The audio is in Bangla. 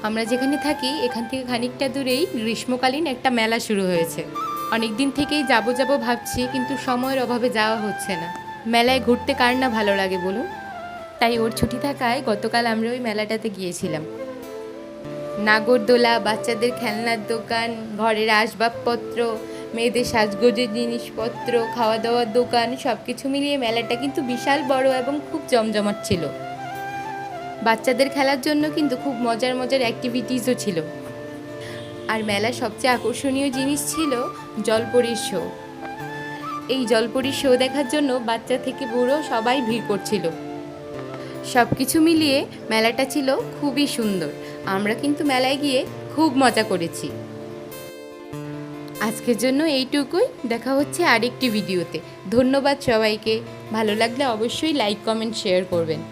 আমরা যেখানে থাকি এখান থেকে খানিকটা দূরেই গ্রীষ্মকালীন একটা মেলা শুরু হয়েছে। অনেক দিন থেকেই যাব ভাবছি, কিন্তু সময়ের অভাবে যাওয়া হচ্ছে না। মেলায় ঘুরতে কার না ভালো লাগে বলুন? তাই ওর ছুটি থাকায় গতকাল আমরা ওই মেলাটাতে গিয়েছিলাম। নাগরদোলা, বাচ্চাদের খেলনার দোকান, ঘরের আসবাবপত্র, মেয়েদের সাজগোজের জিনিসপত্র, খাওয়া দাওয়ার দোকান, সব কিছু মিলিয়ে মেলাটা কিন্তু বিশাল বড় এবং খুব জমজমাট ছিল। বাচ্চাদের খেলার জন্য কিন্তু খুব মজার মজার অ্যাক্টিভিটিসও ছিল। আর মেলার সবচেয়ে আকর্ষণীয় জিনিস ছিল জলপরীর শো। এই জলপরীর শো দেখার জন্য বাচ্চা থেকে বুড়ো সবাই ভিড় করছিল। সব কিছু মিলিয়ে মেলাটা ছিল খুবই সুন্দর। আমরা কিন্তু মেলায় গিয়ে খুব মজা করেছি। আজকের জন্য এইটুকুই। দেখা হচ্ছে আরেকটি ভিডিওতে। ধন্যবাদ সবাইকে। ভালো লাগলে অবশ্যই লাইক, কমেন্ট, শেয়ার করবেন।